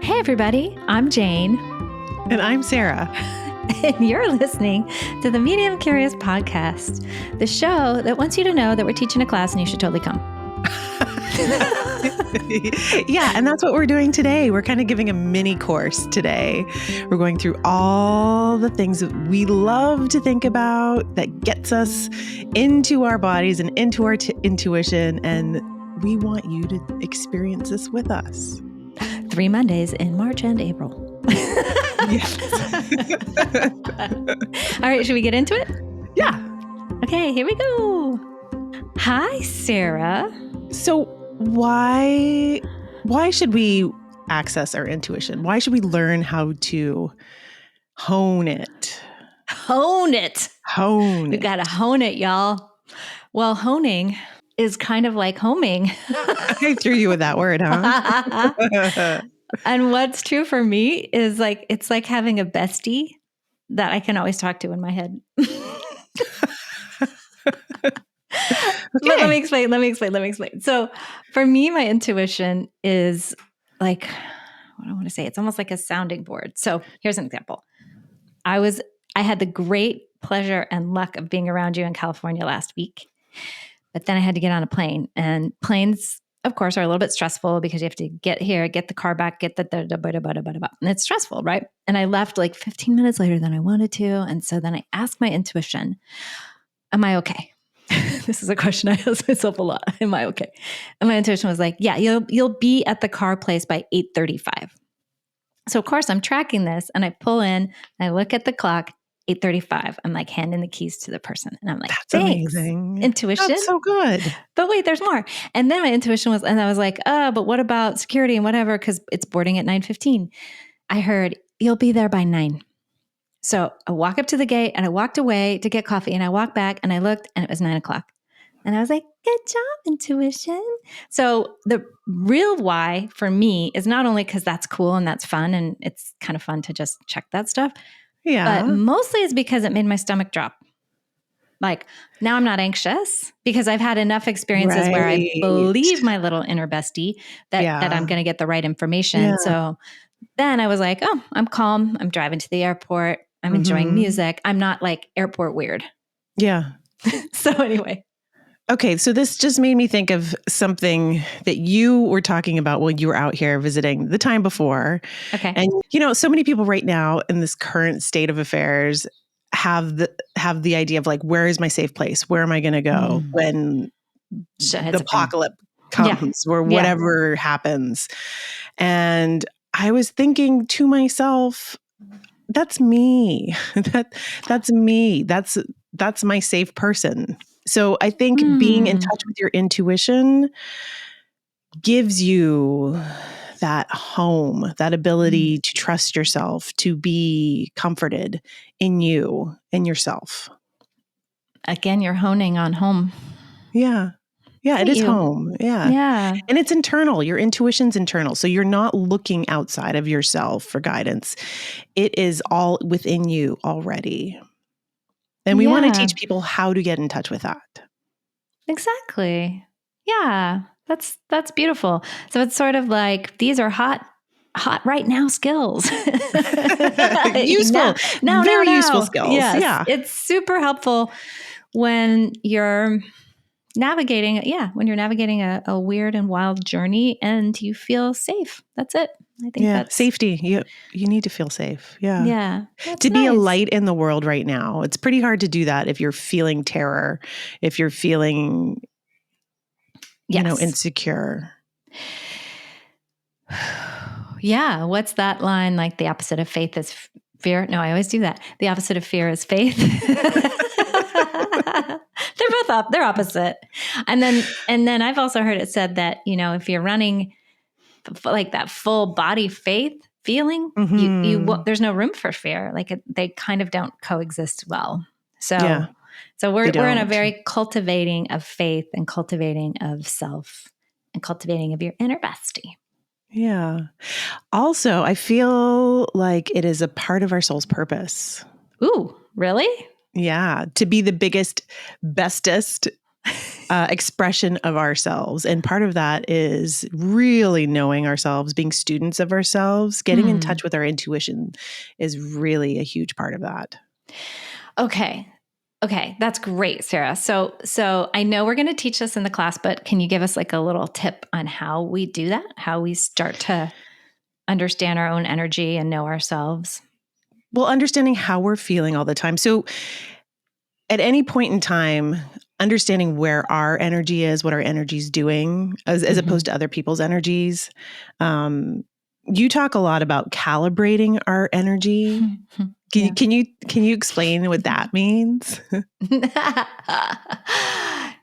Hey, everybody. I'm Jane. And I'm Sarah. And you're listening to the Medium Curious podcast, the show that wants you to know that we're teaching a class and you should totally come. Yeah, and that's what we're doing today. We're kind of giving a mini course today. We're going through all the things that we love to think about that gets us into our bodies and into our intuition. And we want you to experience this with us. 3 Mondays in March and April. Yes. All right, should we get into it? Yeah. Okay, here we go. Hi, Sarah. So why should we access our intuition? Why should we learn how to hone it? Hone it. Hone We it. got to hone it, y'all. Well, honing is kind of like homing. I threw you with that word, huh? And what's true for me is like, it's like having a bestie that I can always talk to in my head. But let me explain. So for me, my intuition is like, what do I want to say? It's almost like a sounding board. So here's an example. I had the great pleasure and luck of being around you in California last week, but then I had to get on a plane, and planes, of course, are a little bit stressful because you have to get here, get the car back, get and it's stressful, right? And I left like 15 minutes later than I wanted to. And so then I asked my intuition, am I okay? This is a question I ask myself a lot. Am I okay? And my intuition was like, yeah, you'll be at the car place by 8:35. So of course I'm tracking this, and I pull in, and I look at the clock, 8:35. I'm like handing the keys to the person, and I'm like, That's thanks, amazing. intuition. That's so good. But wait, there's more. And then my intuition was, and I was like, but what about security and whatever? Because it's boarding at 9:15. I heard you'll be there by 9. So I walk up to the gate, and I walked away to get coffee, and I walked back, and I looked, and it was 9:00. And I was like, good job, intuition. So the real why for me is not only because that's cool and that's fun, and it's kind of fun to just check that stuff, Yeah. but mostly is because it made my stomach drop. Like, now I'm not anxious because I've had enough experiences where I believe my little inner bestie that I'm going to get the right information. Yeah. So then I was like, oh, I'm calm. I'm driving to the airport. I'm enjoying music. I'm not like airport weird. Yeah. So anyway. Okay, so this just made me think of something that you were talking about when you were out here visiting the time before. Okay. And so many people right now in this current state of affairs have the idea of like, where is my safe place? Where am I going to go when the apocalypse comes or whatever happens? And I was thinking to myself, that's me. That's me. That's my safe person. So I think being in touch with your intuition gives you that home, that ability to trust yourself, to be comforted in you and yourself. Again, you're honing on home. Yeah. Yeah, it is home. Yeah. Yeah. And it's internal. Your intuition's internal. So you're not looking outside of yourself for guidance. It is all within you already. And we want to teach people how to get in touch with that. Exactly. Yeah. That's beautiful. So it's sort of like, these are hot right now skills. Useful. Very useful skills. Yes. Yeah. It's super helpful when you're navigating a weird and wild journey and you feel safe. That's it. I think that's safety. You need to feel safe. Yeah. Yeah. To be a light in the world right now. It's pretty hard to do that if you're feeling terror, if you're feeling, insecure. Yeah. What's that line? Like, the opposite of faith is fear. No, I always do that. The opposite of fear is faith. They're opposite. And then I've also heard it said that, if you're running like that full body faith feeling, there's no room for fear. Like they kind of don't coexist well. So we're in a very cultivating of faith and cultivating of self and cultivating of your inner bestie. Yeah. Also, I feel like it is a part of our soul's purpose. Ooh, really? Yeah. To be the biggest, bestest expression of ourselves. And part of that is really knowing ourselves, being students of ourselves, getting in touch with our intuition is really a huge part of that. Okay. That's great, Sarah. So I know we're going to teach this in the class, but can you give us like a little tip on how we do that? How we start to understand our own energy and know ourselves? Well, understanding how we're feeling all the time. So at any point in time, understanding where our energy is, what our energy is doing, as opposed to other people's energies. You talk a lot about calibrating our energy. Can you explain what that means?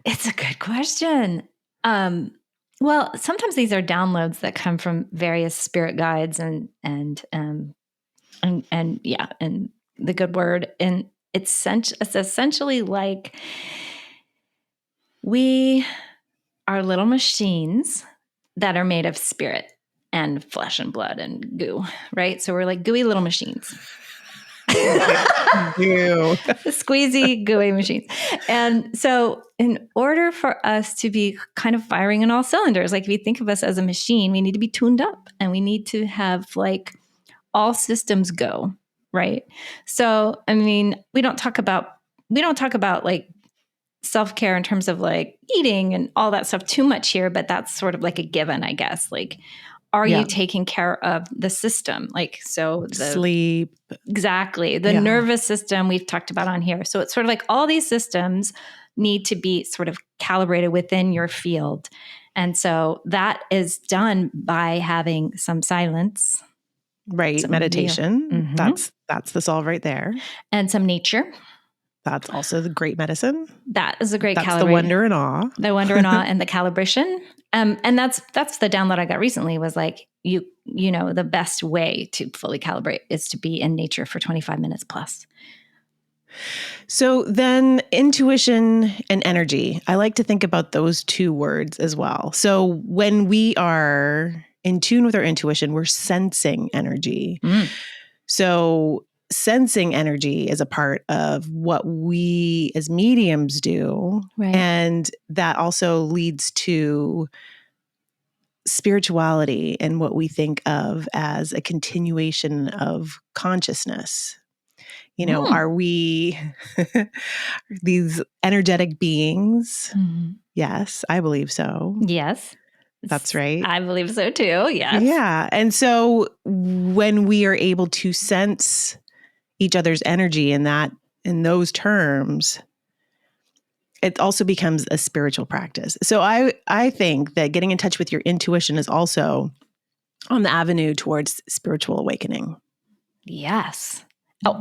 It's a good question. Well, sometimes these are downloads that come from various spirit guides and the good word. And it's essentially like we are little machines that are made of spirit and flesh and blood and goo, right? So we're like gooey little machines. Squeezy, gooey machines. And so in order for us to be kind of firing in all cylinders, like if you think of us as a machine, we need to be tuned up and we need to have like all systems go, right? So, I mean, we don't talk about like self-care in terms of like eating and all that stuff too much here, but that's sort of like a given, I guess. Like, are you taking care of the system? Like, so the sleep. Exactly. The nervous system we've talked about on here. So it's sort of like all these systems need to be sort of calibrated within your field. And so that is done by having some silence. Right. Meditation. That's the solve right there. And some nature. That's also the great medicine. That is a great That's the wonder and awe. The wonder and awe and the calibration. And that's the download I got recently was like, you know, the best way to fully calibrate is to be in nature for 25 minutes plus. So then intuition and energy, I like to think about those two words as well. So when we are in tune with our intuition, we're sensing energy. So sensing energy is a part of what we as mediums do. Right. And that also leads to spirituality and what we think of as a continuation of consciousness. You know, are we these energetic beings? Yes, I believe so. Yes. That's right. I believe so too. Yes. Yeah. And so when we are able to sense each other's energy in those terms, it also becomes a spiritual practice. So I think that getting in touch with your intuition is also on the avenue towards spiritual awakening. Yes.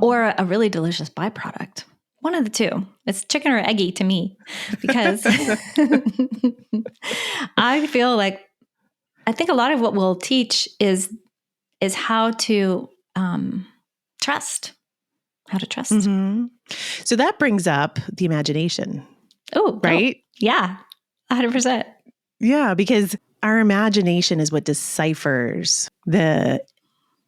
Or a really delicious byproduct. One of the two. It's chicken or eggy to me because I feel like I think a lot of what we'll teach is how to trust. How to trust. So that brings up the imagination. Oh, right? Yeah, 100%. Yeah, because our imagination is what deciphers the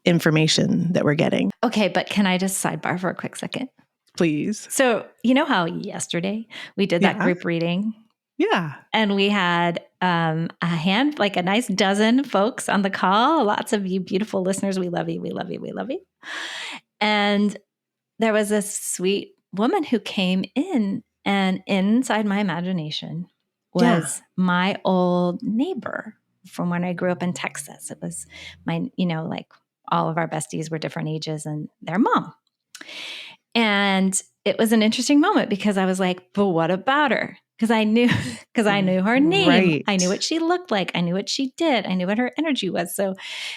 information that we're getting. Okay, but can I just sidebar for a quick second? Please. So you know how yesterday we did that group reading? Yeah. And we had like a nice dozen folks on the call. Lots of you beautiful listeners. We love you. We love you. We love you. And there was a sweet woman who came in, and inside my imagination was my old neighbor from when I grew up in Texas. It was my, like all of our besties were different ages and their mom. And it was an interesting moment because I was like, but what about her? Because I knew her name. Right. I knew what she looked like. I knew what she did. I knew what her energy was. So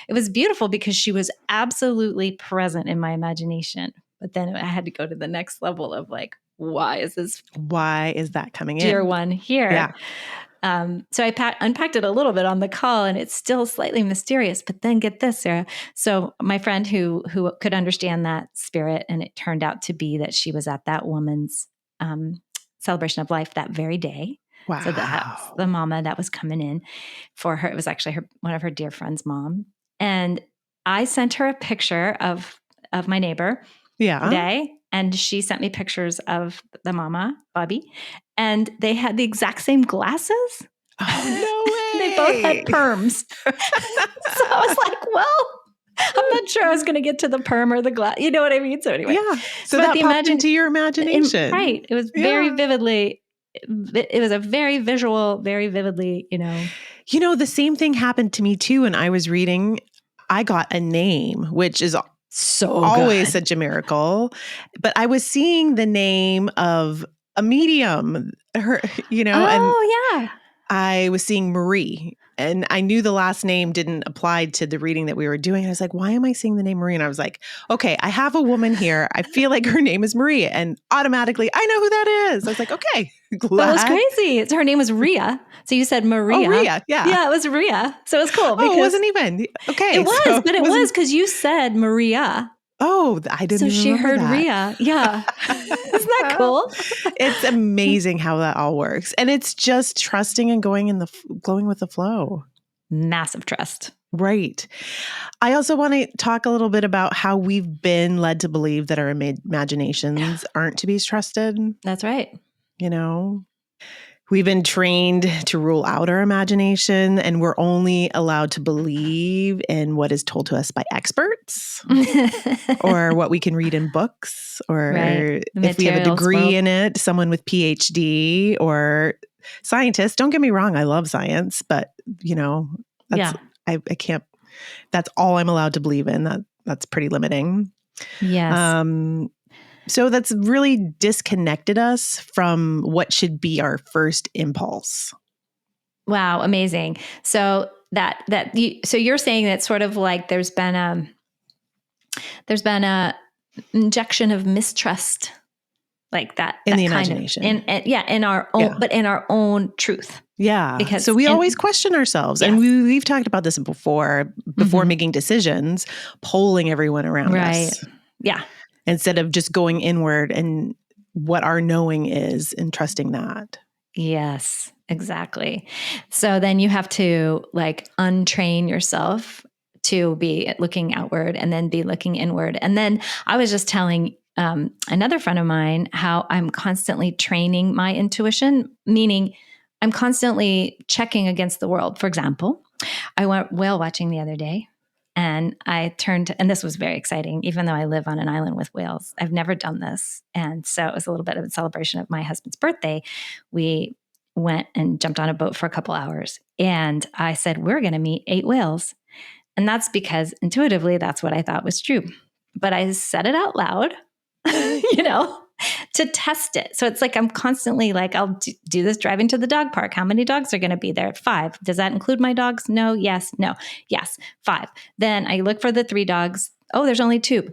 it was beautiful because she was absolutely present in my imagination. But then I had to go to the next level of like, why is that coming in? Dear one here. Yeah. So I unpacked it a little bit on the call, and it's still slightly mysterious. But then get this, Sarah. So my friend who could understand that spirit, and it turned out to be that she was at that woman's celebration of life that very day. Wow. So that's the mama that was coming in for her. It was actually one of her dear friend's mom. And I sent her a picture of my neighbor today. And she sent me pictures of the mama, Bobby. and they had the exact same glasses. Oh, no way. They both had perms. So I was like, well, I'm not sure I was going to get to the perm or the glass. You know what I mean? So anyway. Yeah. So that popped into your imagination. Right. It was very vividly. It was a very visual, very vividly, the same thing happened to me too. When I was reading, I got a name, which is always such a miracle. But I was seeing the name of a medium, and I was seeing Marie. And I knew the last name didn't apply to the reading that we were doing. I was like, why am I seeing the name Marie? And I was like, okay, I have a woman here. I feel like her name is Marie. And automatically, I know who that is. I was like, okay, glad. That was crazy. Her name was Rhea. So you said Maria. Oh, Rhea, yeah. Yeah, it was Rhea. So it was cool. It wasn't even. Okay. It was, but it was because you said Maria. Oh, I didn't even remember heard that. Rhea. Yeah. Isn't that cool? It's amazing how that all works. And it's just trusting and going with the flow. Massive trust. Right. I also want to talk a little bit about how we've been led to believe that our imaginations aren't to be trusted. That's right. We've been trained to rule out our imagination, and we're only allowed to believe in what is told to us by experts or what we can read in books, or if we have a degree in it, someone with PhD or scientists. Don't get me wrong. I love science, but I can't, that's all I'm allowed to believe in. That's pretty limiting. Yes. So that's really disconnected us from what should be our first impulse. Wow, amazing. So so you're saying that sort of like there's been a injection of mistrust, like that in the imagination, in our own, but in our own truth. Yeah, because so we always question ourselves, and we've talked about this before making decisions, polling everyone around us. Yeah. Instead of just going inward and what our knowing is and trusting that. Yes, exactly. So then you have to untrain yourself to be looking outward and then be looking inward. And then I was just telling another friend of mine how I'm constantly training my intuition, meaning I'm constantly checking against the world. For example, I went whale watching the other day. And I turned, and this was very exciting, even though I live on an island with whales. I've never done this. And so it was a little bit of a celebration of my husband's birthday. We went and jumped on a boat for a couple hours. And I said, we're going to meet 8 whales. And that's because intuitively, that's what I thought was true. But I said it out loud, to test it. So it's like I'm constantly I'll do this driving to the dog park. How many dogs are going to be there? 5. Does that include my dogs? No. Yes. No. Yes. 5. Then I look for the 3 dogs. Oh, there's only 2.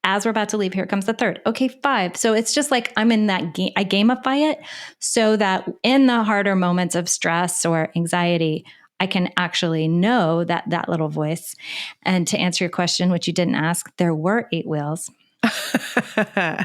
As we're about to leave, here comes the 3rd. Okay, 5. So it's just like I'm in that game. I gamify it so that in the harder moments of stress or anxiety, I can actually know that little voice. And to answer your question, which you didn't ask, there were 8 whales. I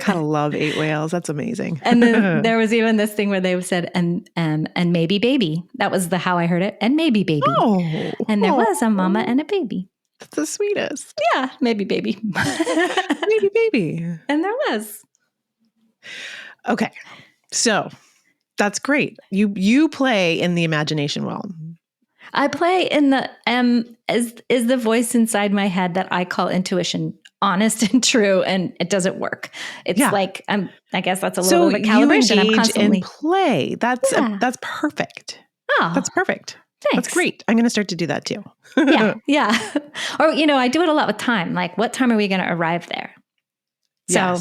kind of love 8 whales. That's amazing. And then there was even this thing where they said, and maybe baby. That was how I heard it. And maybe baby. Oh, and there was a mama and a baby. That's the sweetest. Yeah, maybe baby. Maybe baby. And there was. Okay. So that's great. You play in the imagination realm. I play in the is the voice inside my head that I call intuition honest and true, and it doesn't work. It's like I guess that's a little bit of a calibration. You engage in play. That's perfect. Oh, that's perfect. Thanks. That's great. I'm going to start to do that too. yeah. Or I do it a lot with time. Like, what time are we going to arrive there? So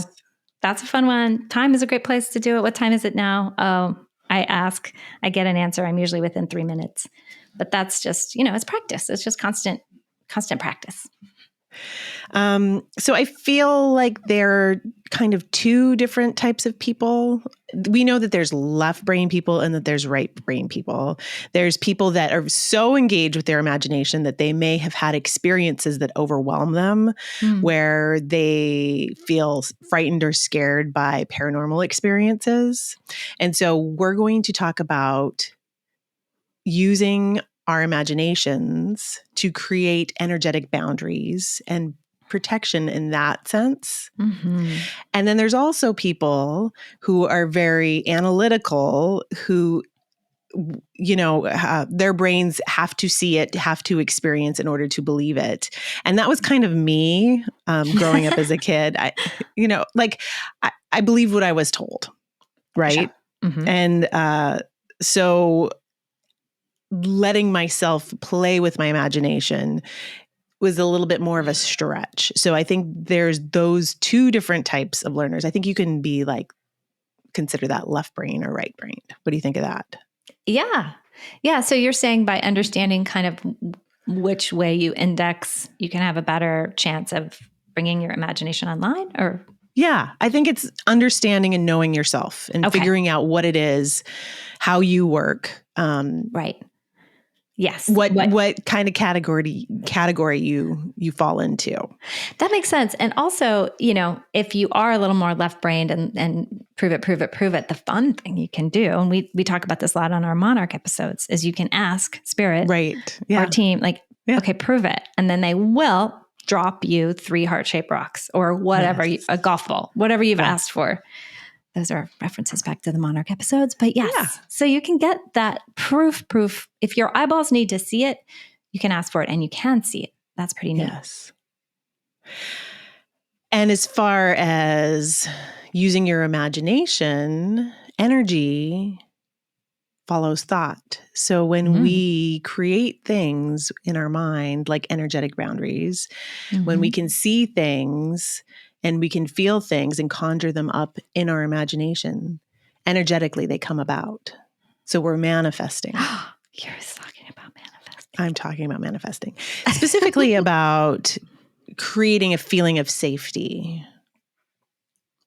that's a fun one. Time is a great place to do it. What time is it now? Oh, I ask. I get an answer. I'm usually within 3 minutes. But that's just, it's practice. It's just constant practice. So I feel like there are kind of 2 different types of people. We know that there's left brain people and that there's right brain people. There's people that are so engaged with their imagination that they may have had experiences that overwhelm them, where they feel frightened or scared by paranormal experiences. And so we're going to talk about using our imaginations to create energetic boundaries and protection in that sense. Mm-hmm. And then there's also people who are very analytical, who, their brains have to see it, have to experience in order to believe it. And that was kind of me growing up as a kid. I believe what I was told, right? Sure. Mm-hmm. And so letting myself play with my imagination was a little bit more of a stretch. So I think there's those two different types of learners. I think you can be consider that left brain or right brain. What do you think of that? Yeah. Yeah. So you're saying by understanding kind of which way you index, you can have a better chance of bringing your imagination online, or? Yeah, I think it's understanding and knowing yourself and figuring out what it is, how you work. Right. Yes. What kind of category you fall into. That makes sense. And also, if you are a little more left-brained and prove it, the fun thing you can do, and we talk about this a lot on our Monarch episodes, is you can ask Spirit, right, or team, okay, prove it. And then they will drop you 3 heart-shaped rocks or whatever, a golf ball, whatever you've asked for. Those are references back to the Monarch episodes. But yes, so you can get that proof. If your eyeballs need to see it, you can ask for it and you can see it. That's pretty neat. Yes. And as far as using your imagination, energy follows thought. So when we create things in our mind, like energetic boundaries, when we can see things and we can feel things and conjure them up in our imagination, energetically they come about. So we're manifesting. You're talking about manifesting. I'm talking about manifesting. Specifically about creating a feeling of safety.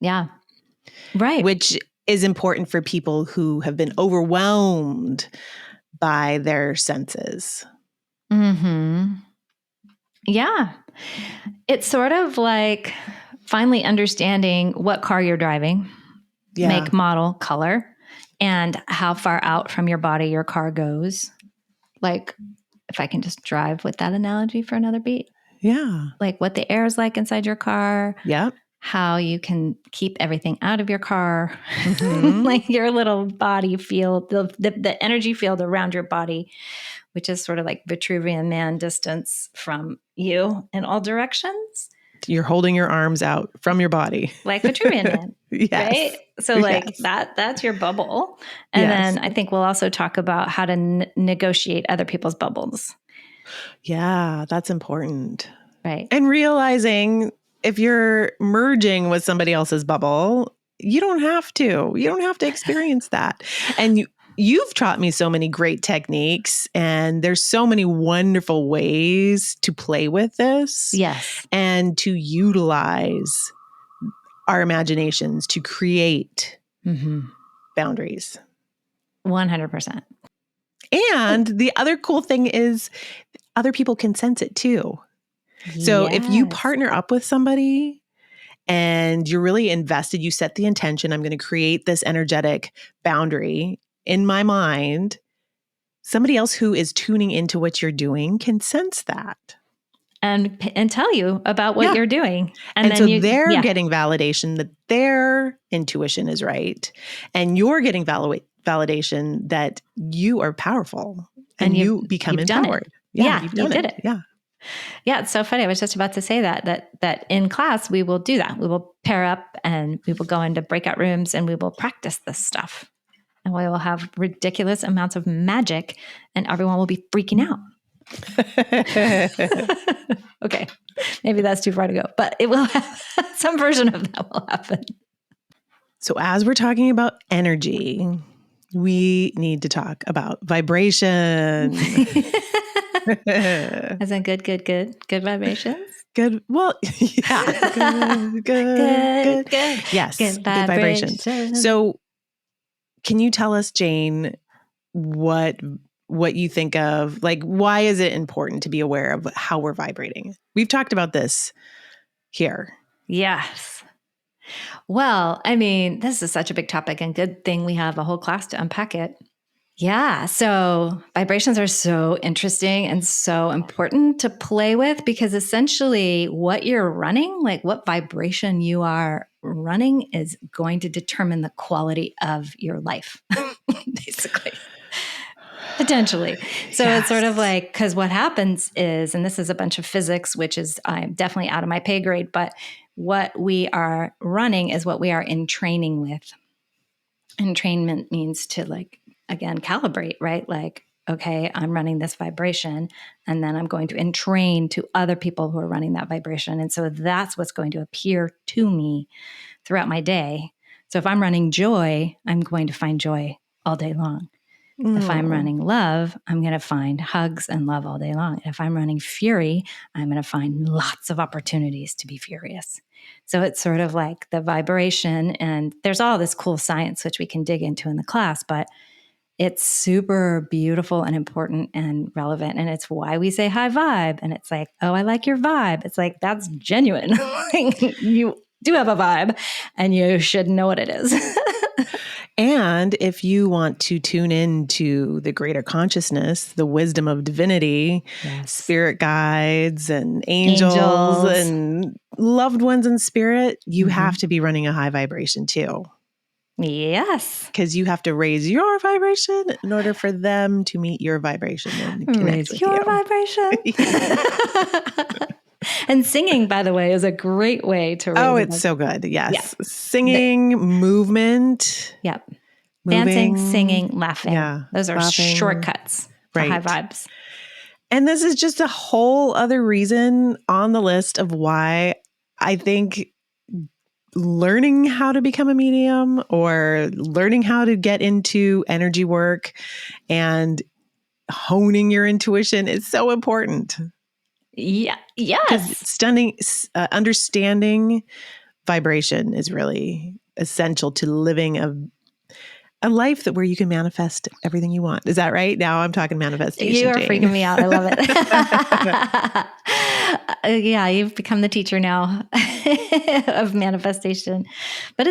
Yeah. Right. Which is important for people who have been overwhelmed by their senses. Mm-hmm. Yeah. It's sort of like finally understanding what car you're driving, make, model, color, and how far out from your body your car goes. Like, if I can just drive with that analogy for another beat. Yeah. Like what the air is like inside your car. Yep. How you can keep everything out of your car. Mm-hmm. Like your little body field, the energy field around your body, which is sort of like Vitruvian Man distance from you in all directions. You're holding your arms out from your body. Like Vitruvian Man. Yes. Right? So like that's your bubble. And then I think we'll also talk about how to negotiate other people's bubbles. Yeah, that's important. Right. And realizing if you're merging with somebody else's bubble, you don't have to. You don't have to experience that. And you've taught me so many great techniques, and there's so many wonderful ways to play with this. Yes. And to utilize our imaginations to create boundaries. 100%. And the other cool thing is other people can sense it too. So if you partner up with somebody and you're really invested, you set the intention, I'm going to create this energetic boundary in my mind, somebody else who is tuning into what you're doing can sense that. And tell you about what you're doing. And then so they're getting validation that their intuition is right. And you're getting validation that you are powerful and you become empowered. Yeah, you did it. Yeah. Yeah, it's so funny. I was just about to say that in class we will do that. We will pair up and we will go into breakout rooms and we will practice this stuff. And we will have ridiculous amounts of magic and everyone will be freaking out. Okay, maybe that's too far to go, but it will have some version of that will happen. So as we're talking about energy, we need to talk about vibration. As in good vibrations? Good. Well, yeah. Good. Yes. Good vibrations. So can you tell us, Jane, what you think of, like, why is it important to be aware of how we're vibrating? We've talked about this here. Yes. Well, I mean, this is such a big topic and good thing we have a whole class to unpack it. Yeah. So vibrations are so interesting and so important to play with, because essentially what you're running, like what vibration you are running, is going to determine the quality of your life, basically. Potentially. So Yes. It's sort of like, because what happens is, and this is a bunch of physics, which is I'm definitely out of my pay grade, but what we are running is what we are in training with. Entrainment means to, like, again, calibrate, right? Like, okay, I'm running this vibration, and then I'm going to entrain to other people who are running that vibration. And so that's what's going to appear to me throughout my day. So if I'm running joy, I'm going to find joy all day long. If I'm running love, I'm going to find hugs and love all day long. If I'm running fury, I'm going to find lots of opportunities to be furious. So it's sort of like the vibration, and there's all this cool science which we can dig into in the class, but it's super beautiful and important and relevant. And it's why we say high vibe. And it's like, oh, I like your vibe. It's like, that's genuine. You do have a vibe, and you should know what it is. And if you want to tune into the greater consciousness, the wisdom of divinity, Yes. spirit guides and angels and loved ones in spirit, you have to be running a high vibration too. Yes. Because you have to raise your vibration in order for them to meet your vibration and connect with your you. Vibration. And singing, by the way, is a great way to raise it's so good. Yes. Yeah. Singing, movement. Yep. Moving, dancing, singing, laughing. Yeah. Those are shortcuts to high vibes. And this is just a whole other reason on the list of why I think learning how to become a medium or learning how to get into energy work and honing your intuition is so important. Yeah. Yes. Understanding vibration is really essential to living a life where you can manifest everything you want. Is that right? Now I'm talking manifestation. You are Jane. freaking me out. I love it. Yeah, you've become the teacher now of manifestation. But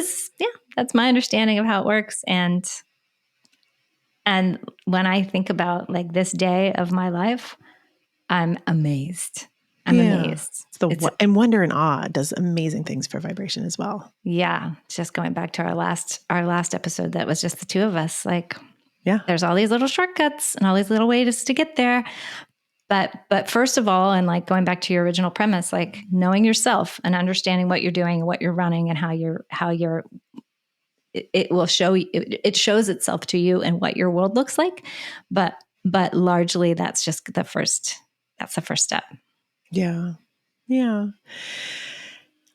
that's my understanding of how it works. And when I think about like this day of my life, I'm amazed. Amazed. And wonder and awe does amazing things for vibration as well. Yeah. Just going back to our last episode, that was just the two of us. Like, there's all these little shortcuts and all these little ways to get there. But first of all, and like going back to your original premise, like knowing yourself and understanding what you're doing and what you're running and how you're it will show you, it shows itself to you and what your world looks like. But largely that's just the first step. Yeah. Yeah.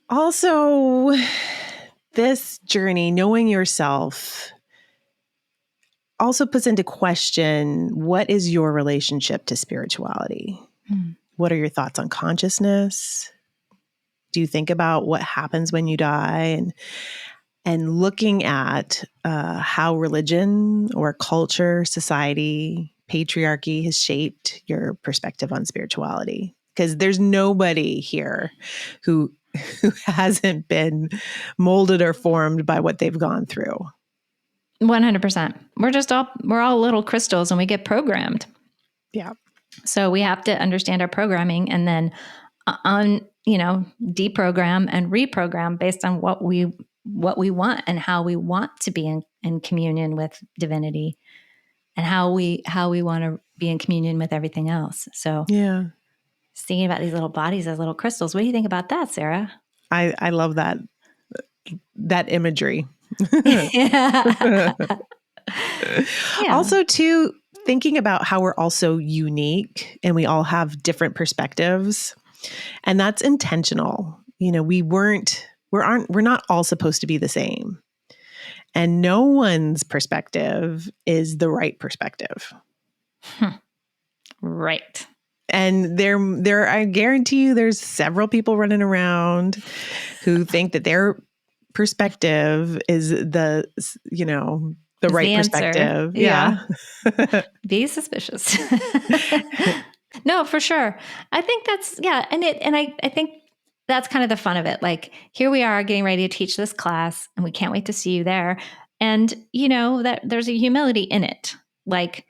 Also, this journey, knowing yourself, also puts into question, what is your relationship to spirituality? What are your thoughts on consciousness? Do you think about what happens when you die? And looking at how religion or culture, society, patriarchy has shaped your perspective on spirituality. Because there's nobody here who hasn't been molded or formed by what they've gone through. 100%. We're all little crystals and we get programmed. Yeah. So we have to understand our programming and then deprogram and reprogram based on what we want and how we want to be in communion with divinity and how we want to be in communion with everything else. So just thinking about these little bodies as little crystals. What do you think about that, Sarah? I love that imagery. Also, too, thinking about how we're also unique and we all have different perspectives, and that's intentional. We're not all supposed to be the same, and no one's perspective is the right perspective. Right. And there, I guarantee you, there's several people running around who think that their perspective is the right perspective. Yeah. Be suspicious. No, for sure. I think that's, and I think that's kind of the fun of it. Like, here we are getting ready to teach this class and we can't wait to see you there. And that there's a humility in it. like,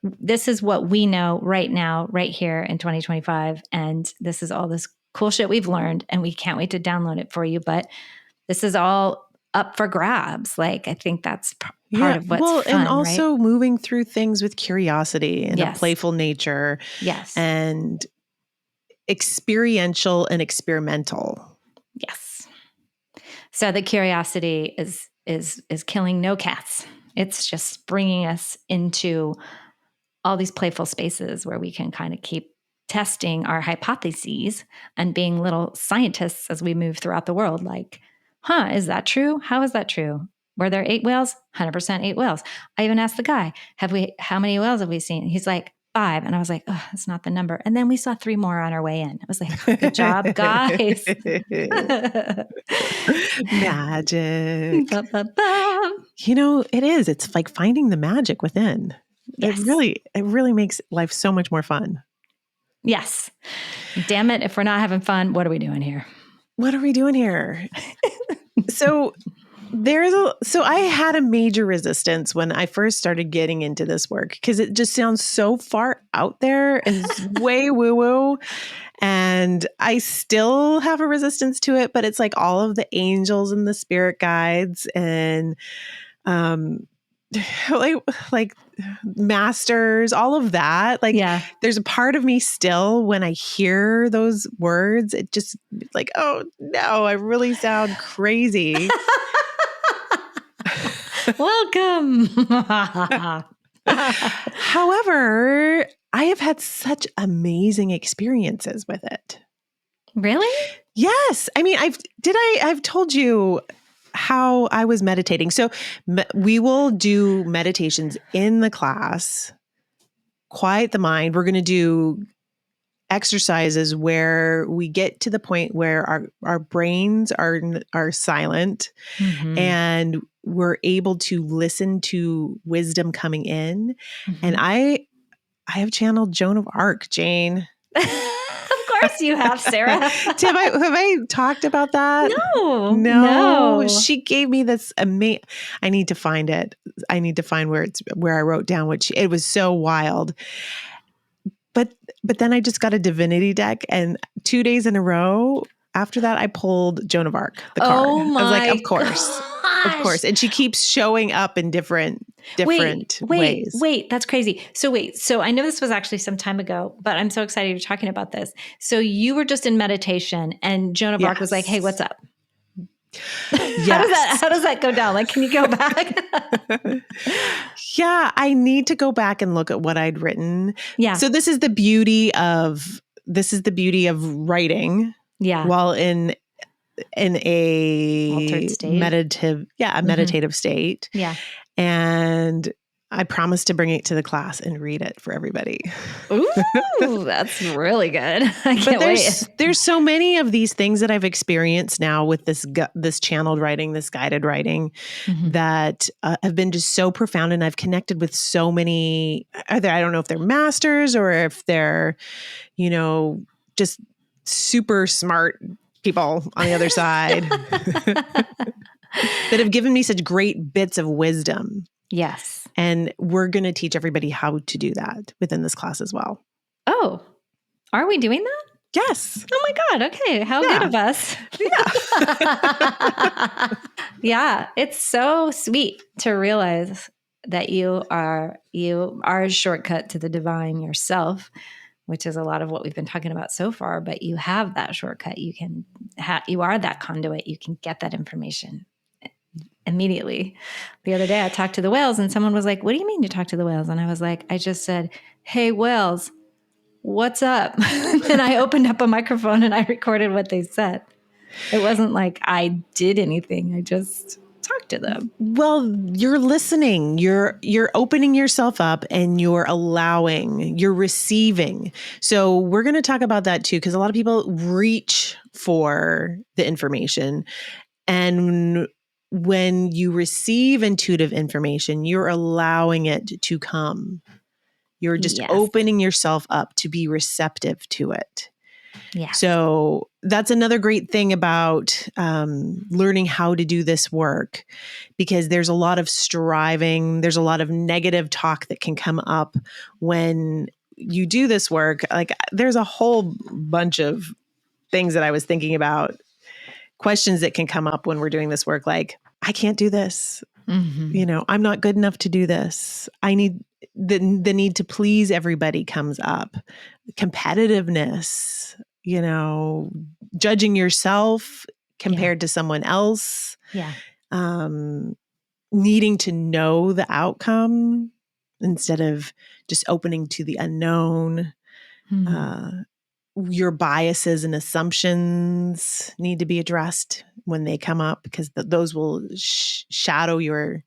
this is what we know right now, right here in 2025. And this is all this cool shit we've learned, and we can't wait to download it for you. But this is all up for grabs. Like, I think that's part of what's fun, and also right? moving through things with curiosity and Yes. a playful nature. Yes. And experiential and experimental. Yes. So the curiosity is killing no cats. It's just bringing us into all these playful spaces where we can kind of keep testing our hypotheses and being little scientists as we move throughout the world. Like, is that true? How is that true? Were there 8 whales? 100% 8 whales. I even asked the guy, how many whales have we seen? He's like, 5. And I was like, oh, that's not the number. And then we saw 3 more on our way in. I was like, good job, guys. Magic. Ba, ba, ba. It is. It's like finding the magic within. Yes. It really makes life so much more fun. Yes. Damn it. If we're not having fun, what are we doing here? What are we doing here? So I had a major resistance when I first started getting into this work, because it just sounds so far out there and way woo-woo. And I still have a resistance to it, but it's like all of the angels and the spirit guides and like masters, all of that. Like, there's a part of me still, when I hear those words, it just like, oh no, I really sound crazy. Welcome. However, I have had such amazing experiences with it. Really? Yes. I mean, I've told you how I was meditating. So we will do meditations in the class, quiet the mind. We're going to do exercises where we get to the point where our brains are silent, and we're able to listen to wisdom coming in. And I have channeled Joan of Arc, Jane. Of course you have, Sarah. Have I talked about that? No. She gave me this amazing. I need to find it. I need to find where I wrote down it was so wild. But then I just got a divinity deck, and 2 days in a row after that, I pulled Joan of Arc, the card. Oh my! I was like, of course. And she keeps showing up in different ways. Wait, that's crazy. So I know this was actually some time ago, but I'm so excited you're talking about this. So you were just in meditation, and Joan of Arc was like, "Hey, what's up?" How does that go down? Like, can you go back? Yeah, I need to go back and look at what I'd written. Yeah. So this is the beauty of writing. Yeah. While in a altered state. meditative state. Yeah. And I promised to bring it to the class and read it for everybody. Ooh, that's really good. I can't wait. There's so many of these things that I've experienced now with this channeled writing, this guided writing, that have been just so profound. And I've connected with so many, I don't know if they're masters or if they're, just super smart people on the other side that have given me such great bits of wisdom. Yes. And we're going to teach everybody how to do that within this class as well. Oh, are we doing that? Yes. Oh my God. Okay. How good of us. Yeah. Yeah. It's so sweet to realize that you are a shortcut to the divine yourself, which is a lot of what we've been talking about so far, but you have that shortcut. You are that conduit. You can get that information immediately. The other day I talked to the whales, and someone was like, "What do you mean you talk to the whales?" And I was like, I just said, "Hey whales, what's up?" And I opened up a microphone and I recorded what they said. It wasn't like I did anything. I just talked to them. Well, you're listening, you're opening yourself up, and you're receiving. So we're going to talk about that too, because a lot of people reach for the information. And when you receive intuitive information, you're allowing it to come. You're just opening yourself up to be receptive to it. Yeah. So that's another great thing about learning how to do this work, because there's a lot of striving, there's a lot of negative talk that can come up when you do this work. Like there's a whole bunch of things that I was thinking about, questions that can come up when we're doing this work. Like, I can't do this. Mm-hmm. I'm not good enough to do this. I need the need to please everybody comes up. Competitiveness, judging yourself compared to someone else. Yeah. Needing to know the outcome instead of just opening to the unknown. Your biases and assumptions need to be addressed when they come up, because those will shadow your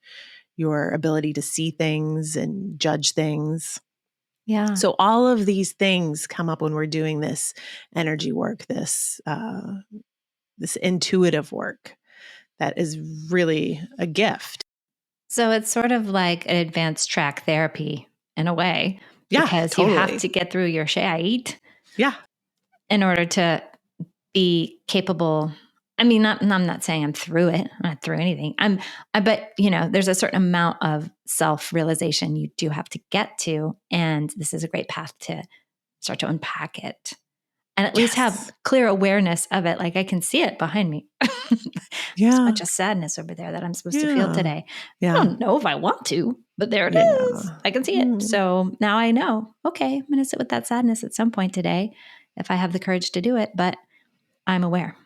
ability to see things and judge things. Yeah. So all of these things come up when we're doing this energy work, this intuitive work that is really a gift. So it's sort of like an advanced track therapy in a way, because totally. you have to get through your shite. Yeah. In order to be capable. I mean, I'm not saying I'm through it. I'm not through anything. But there's a certain amount of self-realization you do have to get to. And this is a great path to start to unpack it and at least have clear awareness of it. Like I can see it behind me. There's a bunch of sadness over there that I'm supposed to feel today. I don't know if I want to, but there it is. I can see it. So now I know, okay, I'm going to sit with that sadness at some point today if I have the courage to do it, but I'm aware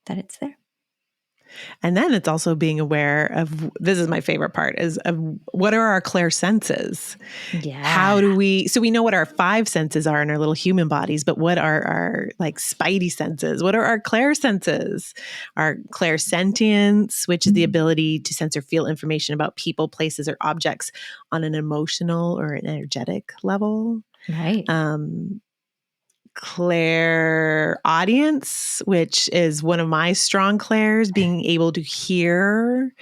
that it's there. And then it's also being aware of, this is my favorite part, is of what are our clair senses? Yeah. How do so we know what our 5 senses are in our little human bodies, but what are our like spidey senses? What are our clair senses? Our clairsentience, which is the ability to sense or feel information about people, places, or objects on an emotional or an energetic level. Right. Clairaudience, which is one of my strong clairs, being able to hear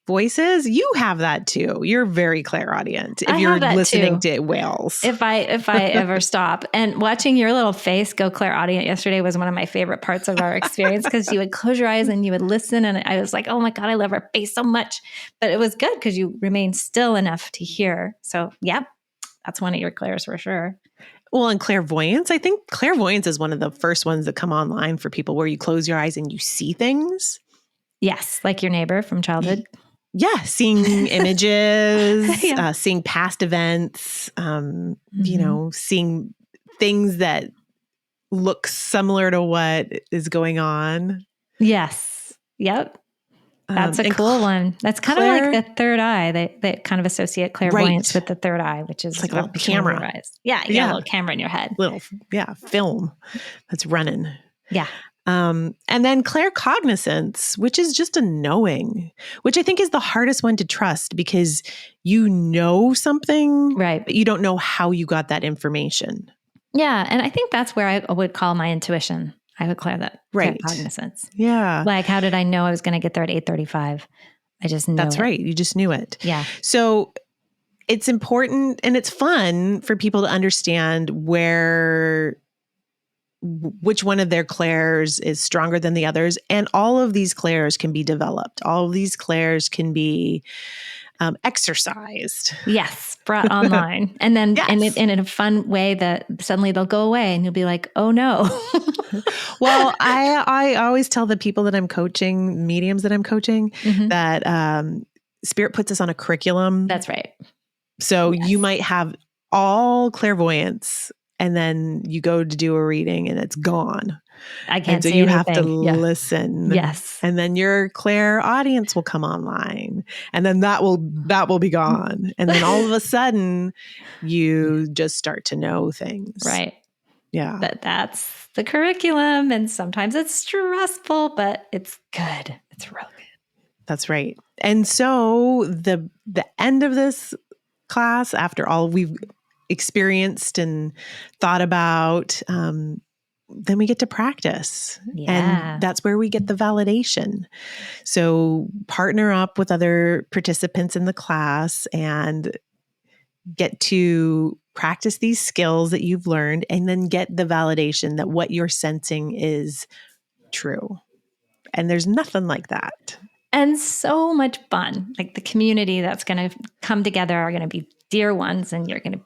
voices. You have that too. You're very clairaudient if you're listening to whales. If I ever stop. And watching your little face go clairaudient yesterday was one of my favorite parts of our experience, because you would close your eyes and you would listen. And I was like, oh my God, I love her face so much. But it was good because you remained still enough to hear. So yeah, that's one of your clairs for sure. Well, and clairvoyance, I think clairvoyance is one of the first ones that come online for people, where you close your eyes and you see things. Yes, like your neighbor from childhood. Yeah, seeing images, seeing past events, seeing things that look similar to what is going on. Yes. Yep. That's a cool one. That's kind of like the third eye. They kind of associate clairvoyance with the third eye, which is like a little camera. Yeah, you got a little camera in your head. Film that's running. Yeah. And then claircognizance, which is just a knowing, which I think is the hardest one to trust, because you know something, right, but you don't know how you got that information. Yeah, and I think that's where I would call my intuition. I would clear that claircognizance. Yeah. Like, how did I know I was going to get there at 8:35? I just knew That's right. You just knew it. Yeah. So it's important and it's fun for people to understand which one of their clairs is stronger than the others. And all of these clairs can be developed. All of these clairs can be exercised. Yes, brought online. And then and in a fun way that suddenly they'll go away and you'll be like, oh no. Well, I always tell the people that I'm coaching, mediums that I'm coaching, that Spirit puts us on a curriculum. That's right. So you might have all clairvoyance, and then you go to do a reading and it's gone. I can't see anything. So you have to listen. Yes. And then your clairaudience will come online, and then that will be gone. And then all of a sudden you just start to know things. Right. Yeah. But that's the curriculum. And sometimes it's stressful, but it's good. It's real good. That's right. And so the end of this class, after all we've experienced and thought about, then we get to practice. Yeah. And that's where we get the validation. So partner up with other participants in the class and get to practice these skills that you've learned, and then get the validation that what you're sensing is true. And there's nothing like that. And so much fun. Like the community that's going to come together are going to be dear ones, and you're going to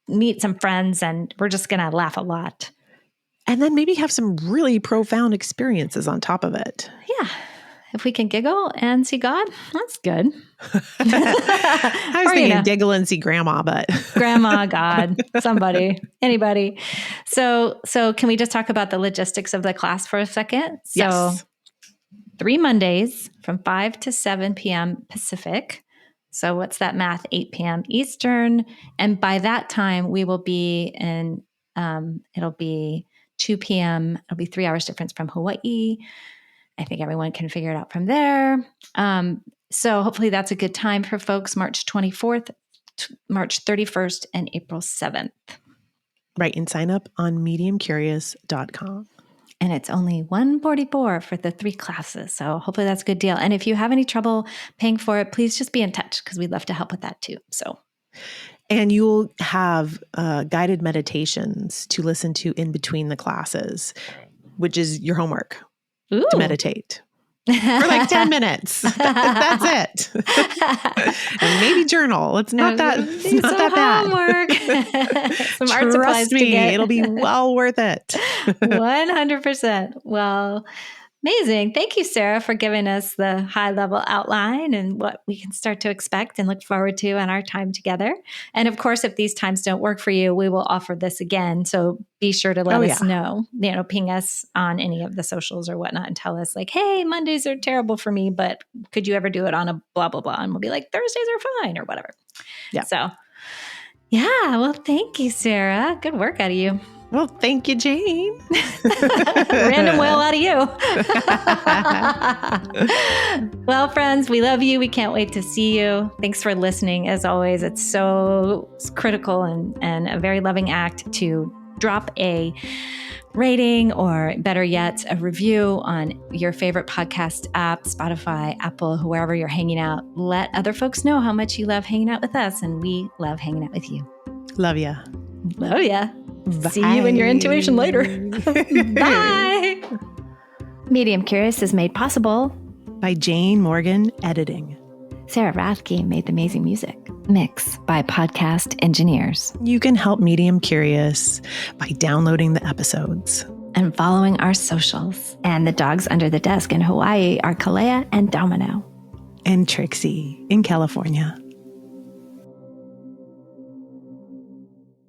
meet some friends, and we're just going to laugh a lot. And then maybe have some really profound experiences on top of it. Yeah. If we can giggle and see God, that's good. I was thinking giggle and see grandma, but grandma, God, somebody, anybody. So can we just talk about the logistics of the class for a second? So yes. 3 Mondays from 5 to 7 p.m. Pacific. So what's that math? 8 p.m. Eastern. And by that time, we will be in, it'll be 2 p.m. It'll be 3 hours difference from Hawaii. I think everyone can figure it out from there. So hopefully that's a good time for folks, March 24th, March 31st, and April 7th. Right. And sign up on mediumcurious.com. And it's only $144 for the 3 classes. So hopefully that's a good deal. And if you have any trouble paying for it, please just be in touch because we'd love to help with that too. And you'll have guided meditations to listen to in between the classes, which is your homework. Ooh. To meditate for like 10 minutes. That's it. And maybe journal. It's not that bad. Some art supplies Trust me, it'll be well worth it. 100%. Well, amazing. Thank you, Sarah, for giving us the high level outline and what we can start to expect and look forward to in our time together. And of course, if these times don't work for you, we will offer this again. So be sure to let us know, ping us on any of the socials or whatnot and tell us like, hey, Mondays are terrible for me, but could you ever do it on a blah, blah, blah? And we'll be like, Thursdays are fine or whatever. Yeah. So yeah, well, thank you, Sarah. Good work out of you. Well, thank you, Jane. Random whale out of you. Well, friends, we love you. We can't wait to see you. Thanks for listening. As always, it's so critical and a very loving act to drop a rating or better yet, a review on your favorite podcast app, Spotify, Apple, whoever you're hanging out. Let other folks know how much you love hanging out with us, and we love hanging out with you. Love ya. Love ya. Bye. See you in your intuition later. Bye. Medium Curious is made possible by Jane Morgan Editing. Sarah Rathke made the amazing music. Mix by Podcast Engineers. You can help Medium Curious by downloading the episodes and following our socials. And the dogs under the desk in Hawaii are Kalea and Domino. And Trixie in California.